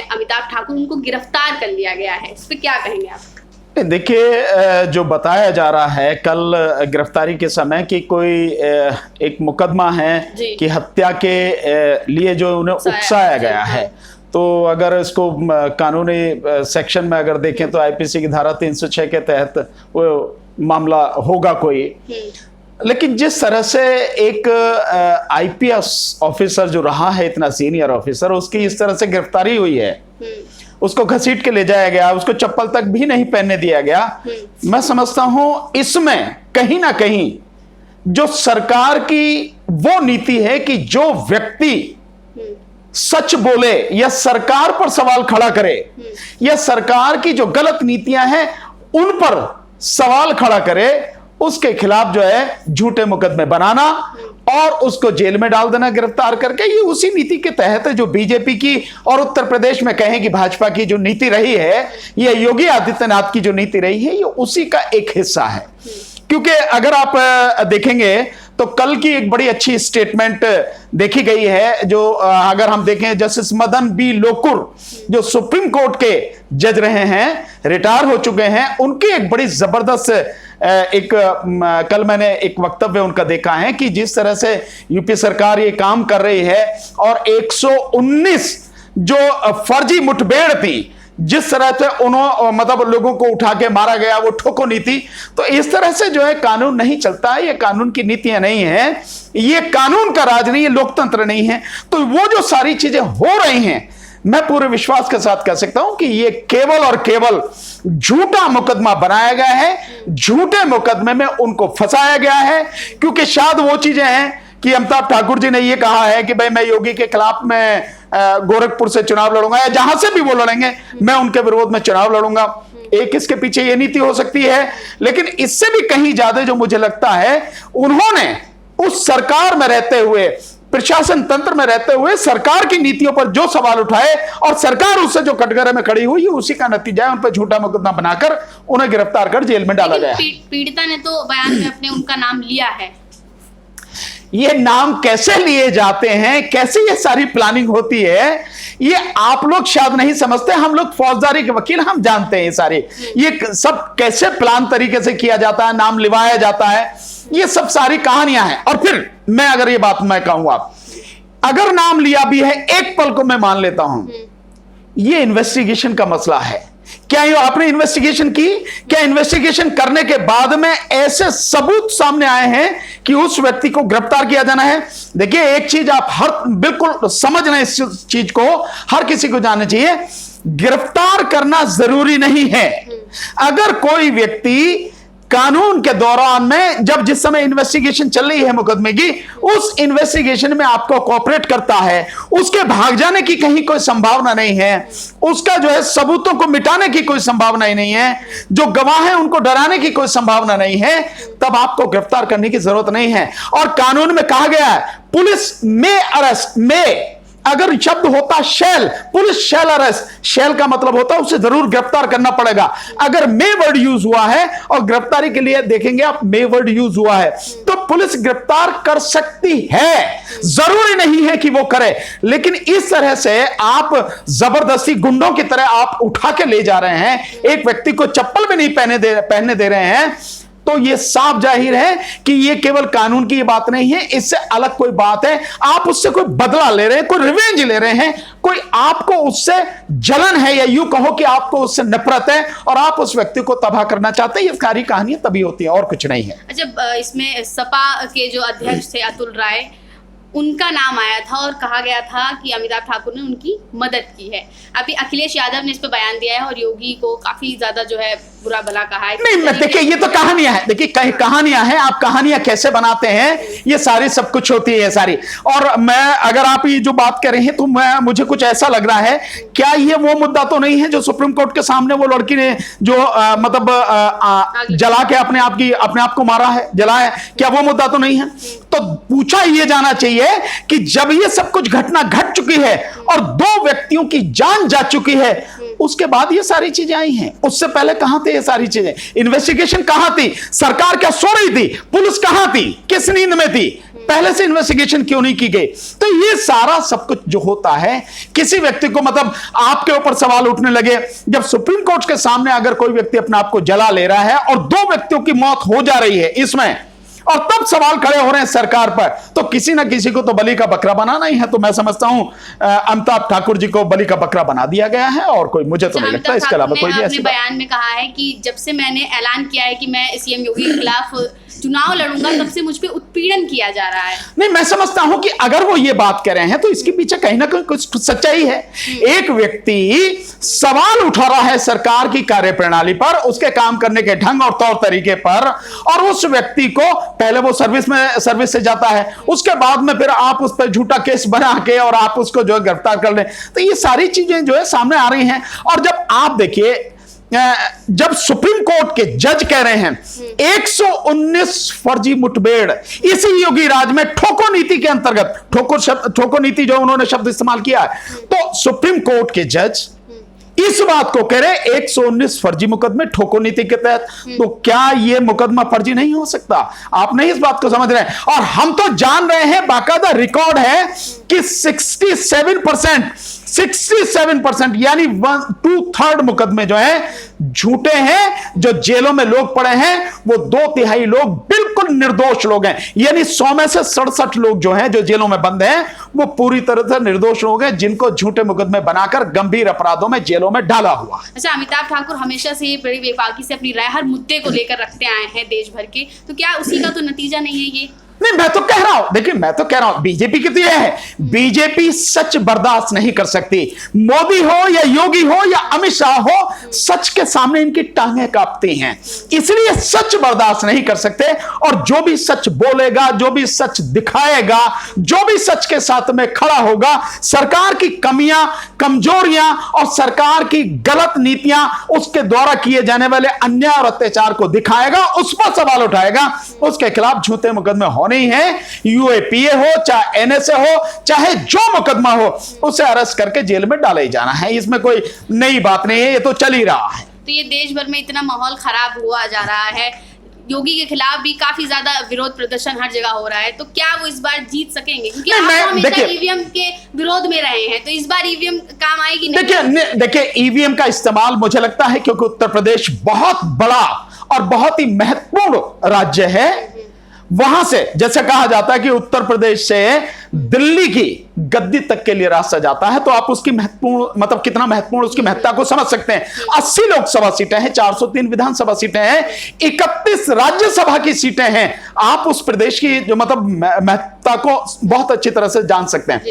अमिताभ ठाकुर, उनको गिरफ्तार कर लिया गया है, इस पे क्या कहेंगे आप? देखिए, जो बताया जा रहा है कल गिरफ्तारी के समय कि कोई एक मुकदमा है कि हत्या के लिए जो उन्हें उकसाया गया है, तो अगर इसको कानूनी सेक्शन में अगर देखें तो आईपीसी की धारा 306 के तहत वो मामला होगा कोई। लेकिन जिस तरह से एक आईपीएस ऑफिसर जो रहा है, इतना सीनियर ऑफिसर, उसकी इस तरह से गिरफ्तारी हुई है, उसको घसीट के ले जाया गया, उसको चप्पल तक भी नहीं पहनने दिया गया। मैं समझता हूं इसमें कहीं ना कहीं जो सरकार की वो नीति है कि जो व्यक्ति सच बोले या सरकार पर सवाल खड़ा करे या सरकार की जो गलत नीतियां हैं उन पर सवाल खड़ा करे, उसके खिलाफ जो है झूठे मुकदमे बनाना और उसको जेल में डाल देना गिरफ्तार करके, ये उसी नीति के तहत है जो बीजेपी की और उत्तर प्रदेश में कहें कि भाजपा की जो नीति रही है, ये योगी आदित्यनाथ की जो नीति रही है, ये उसी का एक हिस्सा है। क्योंकि अगर आप देखेंगे तो कल की एक बड़ी अच्छी स्टेटमेंट देखी गई है, जो अगर हम देखें जस्टिस मदन बी लोकुर जो सुप्रीम कोर्ट के जज रहे हैं, रिटायर हो चुके हैं, उनकी एक बड़ी जबरदस्त कल मैंने एक वक्तव्य उनका देखा है कि जिस तरह से यूपी सरकार ये काम कर रही है और 119 जो फर्जी मुठभेड़ थी, जिस तरह से उन्होंने मतलब लोगों को उठा के मारा गया, वो ठोको नीति, तो इस तरह से जो है कानून नहीं चलता है। ये कानून की नीतियां नहीं है, ये कानून का राज नहीं है, लोकतंत्र नहीं है। तो वो जो सारी चीजें हो रही हैं, मैं पूरे विश्वास के साथ कह सकता हूं कि ये केवल और केवल झूठा मुकदमा बनाया गया है, झूठे मुकदमे में उनको फंसाया गया है। क्योंकि शायद वो चीजें हैं कि अमिताभ ठाकुर जी ने ये कहा है कि भाई मैं योगी के खिलाफ मैं गोरखपुर से चुनाव लड़ूंगा या जहां से भी वो लड़ेंगे मैं उनके विरोध में चुनाव लड़ूंगा। एक इसके पीछे ये नीति हो सकती है, लेकिन इससे भी कहीं ज्यादा जो मुझे लगता है, उन्होंने उस सरकार में रहते हुए, प्रशासन तंत्र में रहते हुए सरकार की नीतियों पर जो सवाल उठाए और सरकार उससे जो कटघरे में खड़ी हुई, उसी का नतीजा है उन पर झूठा मुकदमा बनाकर उन्हें गिरफ्तार कर जेल में डाला गया। पीड़िता ने तो बयान में अपने उनका नाम लिया है। ये नाम कैसे लिए जाते हैं, कैसे ये सारी प्लानिंग होती है, ये आप लोग शायद नहीं समझते। हम लोग फौजदारी के वकील, हम जानते हैं ये सारे, ये सब कैसे प्लान तरीके से किया जाता है, नाम लिवाया जाता है, ये सब सारी कहानियां हैं। और फिर मैं अगर ये बात मैं कहूंगा, अगर नाम लिया भी है, एक पल को मैं मान लेता हूं, ये इन्वेस्टिगेशन का मसला है। क्या ये आपने इन्वेस्टिगेशन की? क्या इन्वेस्टिगेशन करने के बाद में ऐसे सबूत सामने आए हैं कि उस व्यक्ति को गिरफ्तार किया जाना है? देखिए, एक चीज आप हर बिल्कुल समझ रहे हैं, इस चीज को हर किसी को जानना चाहिए, गिरफ्तार करना जरूरी नहीं है। अगर कोई व्यक्ति कानून के दौरान में जब जिस समय इन्वेस्टिगेशन चल रही है मुकदमे की, उस इन्वेस्टिगेशन में आपको कोऑपरेट करता है, उसके भाग जाने की कहीं कोई संभावना नहीं है, उसका जो है सबूतों को मिटाने की कोई संभावना ही नहीं है, जो गवाह है उनको डराने की कोई संभावना नहीं है, तब आपको गिरफ्तार करने की जरूरत नहीं है। और कानून में कहा गया है पुलिस में अरेस्ट में, अगर शब्द होता शैल, पुलिस शैल अरेस्ट, शैल का मतलब होता है उसे जरूर गिरफ्तार करना पड़ेगा। अगर मे वर्ड यूज हुआ है और गिरफ्तारी के लिए देखेंगे आप मे वर्ड यूज हुआ है, तो पुलिस गिरफ्तार कर सकती है, जरूरी नहीं है कि वो करे। लेकिन इस तरह से आप जबरदस्ती गुंडों की तरह आप उठा के ले जा रहे हैं, एक व्यक्ति को चप्पल भी नहीं पहनने दे रहे हैं, तो ये साफ जाहिर है कि ये केवल कानून की ये बात नहीं है, इससे अलग कोई बात है। आप उससे कोई बदला ले रहे हैं, कोई रिवेंज ले रहे हैं, कोई आपको उससे जलन है या यूं कहो कि आपको उससे नफरत है और आप उस व्यक्ति को तबाह करना चाहते हैं। ये सारी कहानियां तभी होती है और कुछ नहीं है। अच्छा, इसमें सपा के जो अध्यक्ष थे अतुल राय, उनका नाम आया था और कहा गया था कि अमिताभ ठाकुर ने उनकी मदद की है। अभी अखिलेश यादव ने इस पर बयान दिया है और योगी को काफी ज्यादा जो है बुरा भला कहा है। नहीं, देखिए ये तो कहानियां हैं, देखिए कहानियां हैं, आप कहानियां कैसे बनाते हैं, ये सारी सब कुछ होती है सारी। और मैं अगर आप ये जो बात कर रहे हैं तो मुझे कुछ ऐसा लग रहा है, क्या ये वो मुद्दा तो नहीं है जो सुप्रीम कोर्ट के सामने वो लड़की ने जो मतलब जला के अपने आप को मारा है, जलाया है, क्या वो मुद्दा तो नहीं है? तो पूछा ये जाना चाहिए कि जब ये सब कुछ घटना घट चुकी है और 2 व्यक्तियों की जान जा चुकी है, उसके बाद ये सारी चीजें आई हैं। उससे पहले कहां थे ये सारी चीजें? इन्वेस्टिगेशन कहां थी? सरकार क्या सो रही थी? पुलिस कहां थी? किस नींद में थी? पहले से इन्वेस्टिगेशन क्यों नहीं की गई? तो ये सारा सब कुछ जो होता है, किसी व्यक्ति को मतलब आपके ऊपर सवाल उठने लगे जब सुप्रीम कोर्ट के सामने अगर कोई व्यक्ति अपने आप को जला ले रहा है और 2 व्यक्तियों की मौत हो जा रही है इसमें, और तब सवाल खड़े हो रहे हैं सरकार पर, तो किसी ना किसी को तो बलि का बकरा बनाना ही है। तो मैं समझता हूं अमिताभ ठाकुर जी को बलि का बकरा बना दिया गया है और कोई, मुझे तो नहीं लगता इसके अलावा कोई भी ऐसी बयान में कहा है कि जब से मैंने ऐलान किया है कि मैं सीएम योगी के खिलाफ चुनाव लड़ूंगा, तब से मुझ पे उत्पीड़न किया जा रहा है। नहीं, मैं समझता हूं कि अगर वो ये बात कह रहे हैं तो इसके पीछे कहीं ना कहीं कुछ सच्चाई है। एक व्यक्ति सवाल उठा रहा है सरकार की कार्यप्रणाली पर, उसके काम करने के ढंग और तौर तरीके पर, और उस व्यक्ति को पहले वो सर्विस से जाता है, उसके बाद में फिर आप उस पर झूठा केस बना के और आप उसको जो है गिरफ्तार कर लें। तो ये सारी चीजें जो है सामने आ रही हैं। और जब आप देखिए, जब सुप्रीम कोर्ट के जज कह रहे हैं 119 फर्जी मुठभेड़ इसी योगी राज में ठोको नीति के अंतर्गत, ठोको नीति जो उन्होंने शब्द इस्तेमाल किया है, तो सुप्रीम कोर्ट के जज इस बात को कह रहे 119 फर्जी मुकदमे ठोको नीति के तहत, तो क्या यह मुकदमा फर्जी नहीं हो सकता? आप नहीं इस बात को समझ रहे हैं। और हम तो जान रहे हैं, बाकायदा रिकॉर्ड है कि 67% यानी 1/2 मुकदमे जो है झूठे हैं। जो जेलों में लोग पड़े हैं वो 2/3 लोग बिल्कुल निर्दोष लोग हैं। यानी 100 में से 67 लोग जो हैं, जो जेलों में बंद हैं, वो पूरी तरह से निर्दोष लोग हैं, जिनको झूठे मुकदमे बनाकर गंभीर अपराधों में जेलों में डाला हुआ है। अच्छा, अमिताभ ठाकुर हमेशा से बड़ी बेबाकी से अपनी राय हर मुद्दे को लेकर रखते आए हैं देश भर के, तो क्या उसी का तो नतीजा नहीं है ये? नहीं, मैं तो कह रहा हूं, देखिए मैं तो कह रहा हूं बीजेपी की तो यह है, बीजेपी सच बर्दाश्त नहीं कर सकती। मोदी हो या योगी हो या अमित शाह हो, सच के सामने इनकी टांगें कांपती हैं, इसलिए सच बर्दाश्त नहीं कर सकते। और जो भी सच बोलेगा, जो भी सच दिखाएगा, जो भी सच के साथ में खड़ा होगा, सरकार की कमियां, कमजोरियां और सरकार की गलत नीतियां, उसके द्वारा किए जाने वाले अन्याय और अत्याचार को दिखाएगा, उस पर सवाल उठाएगा, उसके खिलाफ झूठे मुकदमे होने ही है। यूएपीए हो, चाहे एनएसए हो, चाहे जो मुकदमा हो, उसे अरेस्ट करके जेल में डाले जाना है। इसमें कोई नई बात नहीं है, ये तो चल ही रहा है। तो ये देश भर में इतना माहौल खराब हुआ जा रहा है, योगी के खिलाफ भी काफी ज्यादा विरोध प्रदर्शन हर जगह हो रहा है, तो क्या वो इस बार जीत सकेंगे? क्योंकि आप हमेशा ईवीएम के विरोध में रहे हैं, तो इस बार ईवीएम काम आएगी नहीं? देखिए ईवीएम का इस्तेमाल मुझे लगता है, क्योंकि उत्तर प्रदेश बहुत बड़ा और बहुत ही महत्वपूर्ण राज्य है, वहां से जैसे कहा जाता है कि उत्तर प्रदेश से दिल्ली की गद्दी तक के लिए रास्ता जाता है, तो आप उसकी महत्वपूर्ण, मतलब कितना महत्वपूर्ण, उसकी महत्ता को समझ सकते हैं। 80 लोकसभा सीटें हैं, 403 विधानसभा सीटें हैं, 31 राज्यसभा की सीटें हैं। आप उस प्रदेश की जो मतलब महत्ता को बहुत अच्छी तरह से जान सकते हैं।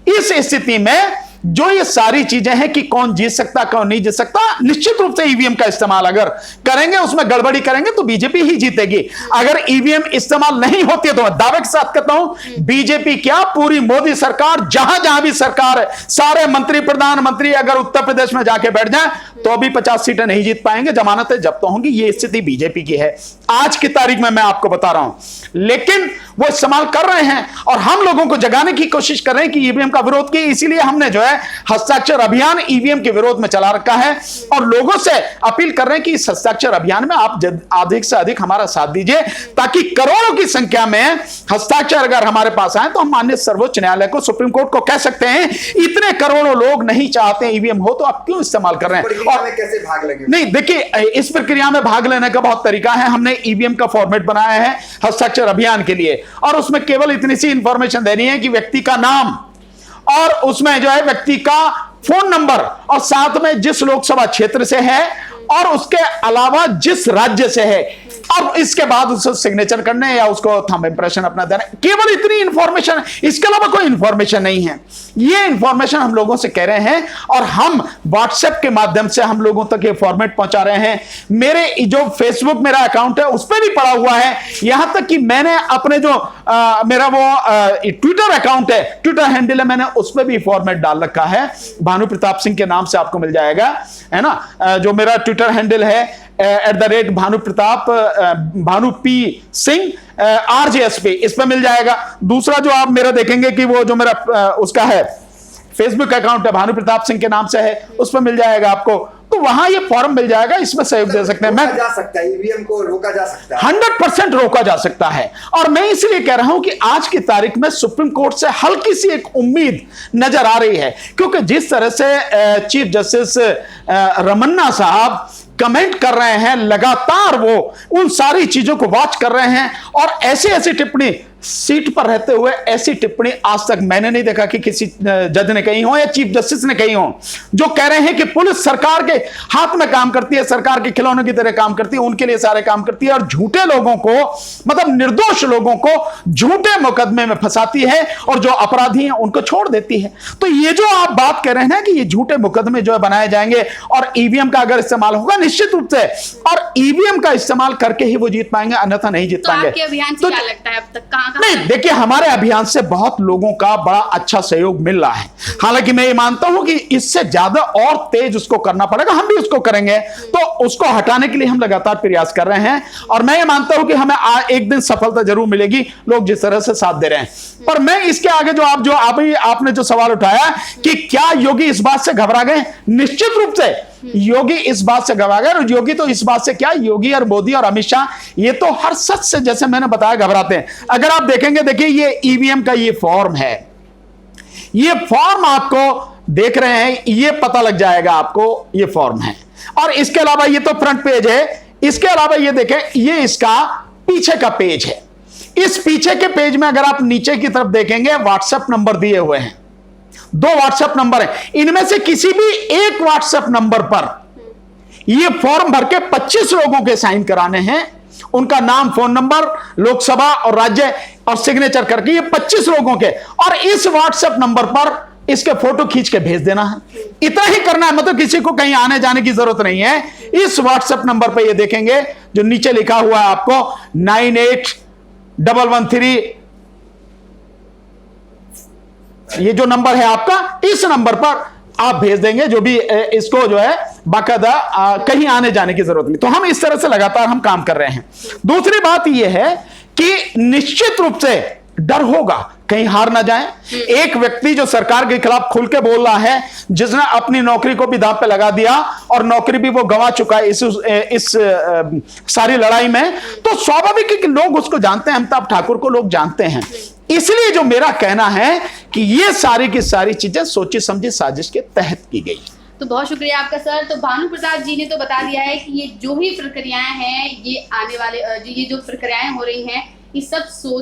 इस स्थिति में जो ये सारी चीजें हैं कि कौन जीत सकता, कौन नहीं जीत सकता, निश्चित रूप से ईवीएम का इस्तेमाल अगर करेंगे, उसमें गड़बड़ी करेंगे, तो बीजेपी ही जीतेगी। अगर ईवीएम इस्तेमाल नहीं होती है तो मैं दावे के साथ कहता हूं, बीजेपी क्या, पूरी मोदी सरकार, जहां जहां भी सरकार है, सारे मंत्री, प्रधानमंत्री अगर उत्तर प्रदेश में जाके बैठ जाए तो भी 50 सीटें नहीं जीत पाएंगे, जमानतें जब्त होंगी। ये स्थिति बीजेपी की है आज की तारीख में, मैं आपको बता रहा हूं। लेकिन वो इस्तेमाल कर रहे हैं और हम लोगों को जगाने की कोशिश कर रहे हैं कि ईवीएम का विरोध किए। इसीलिए हमने जो है हस्ताक्षर अभियान ईवीएम के विरोध में चला रखा है और लोगों से अपील कर रहे हैं कि इस हस्ताक्षर अभियान में आप अधिक से अधिक हमारा साथ दीजिए, ताकि करोड़ों की संख्या में हस्ताक्षर अगर हमारे पास आए तो हम माननीय सर्वोच्च न्यायालय को, सुप्रीम कोर्ट को कह सकते हैं, इतने करोड़ों लोग नहीं चाहते ईवीएम हो, तो आप क्यों इस्तेमाल कर रहे हैं? और कैसे भाग लेंगे? नहीं, देखिए इस प्रक्रिया में भाग लेने का बहुत तरीका है। हमने ईवीएम का फॉर्मेट बनाया है हस्ताक्षर अभियान के लिए, और उसमें केवल इतनी सी इंफॉर्मेशन देनी है कि व्यक्ति का नाम, और उसमें जो है व्यक्ति का फोन नंबर, और साथ में जिस लोकसभा क्षेत्र से है और उसके अलावा जिस राज्य से है, और इसके बाद उसको सिग्नेचर करने या उसको थंब इंप्रेशन अपना देना। केवल इतनी इंफॉर्मेशन, इसके अलावा कोई इंफॉर्मेशन नहीं है। ये इंफॉर्मेशन हम लोगों से कह रहे हैं और हम व्हाट्सएप के माध्यम से हम लोगों तक ये फॉर्मेट पहुंचा रहे हैं। मेरे जो फेसबुक मेरा अकाउंट है उस पर भी पड़ा हुआ है, यहां तक कि मैंने अपने जो मेरा वो ट्विटर अकाउंट है, ट्विटर हैंडल है, मैंने उस पर भी फॉर्मेट डाल रखा है, भानु प्रताप सिंह के नाम से आपको मिल जाएगा, है ना। जो मेरा ट्विटर हैंडल है @ भानु प्रताप, भानु पी सिंह RJSP, इस पे मिल जाएगा। दूसरा जो आप मेरा देखेंगे कि वो जो मेरा उसका है फेसबुक अकाउंट है भानु प्रताप सिंह के नाम से है, उस पर मिल जाएगा आपको, तो वहां ये फॉर्म मिल जाएगा, इसमें सहयोग दे सकते हैं। मैं जा सकता है, ईवीएम को रोका जा सकता है, 100% रोका जा सकता है। और मैं इसलिए कह रहा हूं कि आज की तारीख में सुप्रीम कोर्ट से हल्की सी एक उम्मीद नजर आ रही है, क्योंकि जिस तरह से चीफ जस्टिस रमन्ना साहब कमेंट कर रहे हैं, लगातार वो उन सारी चीजों को वॉच कर रहे हैं, और ऐसी ऐसी टिप्पणी, सीट पर रहते हुए ऐसी टिप्पणी आज तक मैंने नहीं देखा कि किसी जज ने कही हो या चीफ जस्टिस ने कही हो, जो कह रहे हैं कि पुलिस सरकार के हाथ में काम करती है, सरकार के खिलौनों की तरह काम करती है, उनके लिए सारे काम करती है, और झूठे लोगों को, मतलब निर्दोष लोगों को झूठे मुकदमे में फंसाती है, और जो अपराधी हैं उनको छोड़ देती है। तो ये जो आप बात कर रहे हैं ना कि ये झूठे मुकदमे जो है बनाए जाएंगे, और ईवीएम का अगर इस्तेमाल होगा निश्चित रूप से, और ईवीएम का इस्तेमाल करके ही वो जीत पाएंगे, अन्यथा नहीं जीत पाएंगे। आपके अभियान से क्या लगता है अब तक कहां नहीं, देखिए हमारे अभियान से बहुत लोगों का बड़ा अच्छा सहयोग मिल रहा है। हालांकि मैं ये मानता हूं कि इससे ज्यादा और तेज उसको करना पड़ेगा, हम भी उसको करेंगे, तो उसको हटाने के लिए हम लगातार प्रयास कर रहे हैं, और मैं ये मानता हूं कि हमें एक दिन सफलता जरूर मिलेगी, लोग जिस तरह से साथ दे रहे हैं। पर मैं इसके आगे जो आपने जो सवाल उठाया कि क्या योगी इस बात से घबरा गए, निश्चित रूप से योगी इस बात से घबरा गए, और योगी तो इस बात से क्या, योगी और मोदी और अमित शाह ये तो हर सच से, जैसे मैंने बताया, घबराते हैं। अगर आप देखेंगे, देखिए ये ईवीएम का ये फॉर्म है, ये फॉर्म आपको देख रहे हैं, ये पता लग जाएगा आपको ये फॉर्म है, और इसके अलावा ये तो फ्रंट पेज है, इसके अलावा ये देखें, ये इसका पीछे का पेज है। इस पीछे के पेज में अगर आप नीचे की तरफ देखेंगे, व्हाट्सएप नंबर दिए हुए हैं, 2 व्हाट्सएप नंबर है, इनमें से किसी भी एक व्हाट्सएप नंबर पर यह फॉर्म भर के 25 लोगों के साइन कराने हैं, उनका नाम, फोन नंबर, लोकसभा और राज्य, और सिग्नेचर करके, ये 25 लोगों के, और इस व्हाट्सएप नंबर पर इसके फोटो खींच के भेज देना है। इतना ही करना है, मतलब किसी को कहीं आने जाने की जरूरत नहीं है। इस व्हाट्सएप नंबर पर ये देखेंगे जो नीचे लिखा हुआ है आपको 981113, ये जो नंबर है आपका, इस नंबर पर आप भेज देंगे, जो भी इसको जो है बाकायदा कहीं आने जाने की जरूरत नहीं। तो हम इस तरह से लगातार हम काम कर रहे हैं। दूसरी बात यह है कि निश्चित रूप से डर होगा, कहीं हार ना जाए। एक व्यक्ति जो सरकार के खिलाफ खुल के बोल रहा है, जिसने अपनी नौकरी को भी दांव पे लगा दिया, और नौकरी भी वो गंवा चुका है इस सारी लड़ाई में, तो स्वाभाविक है कि लोग उसको जानते हैं, अमिताभ ठाकुर को लोग जानते हैं। इसलिए जो मेरा कहना है कि ये सारी की सारी चीजें सोची समझी साजिश के तहत की गई। तो बहुत शुक्रिया आपका सर। तो भानु प्रताप जी ने तो बता दिया है कि ये जो भी प्रक्रियाएं हैं, ये आने वाले ये जो प्रक्रियाएं हो रही हैं, ये सब सोच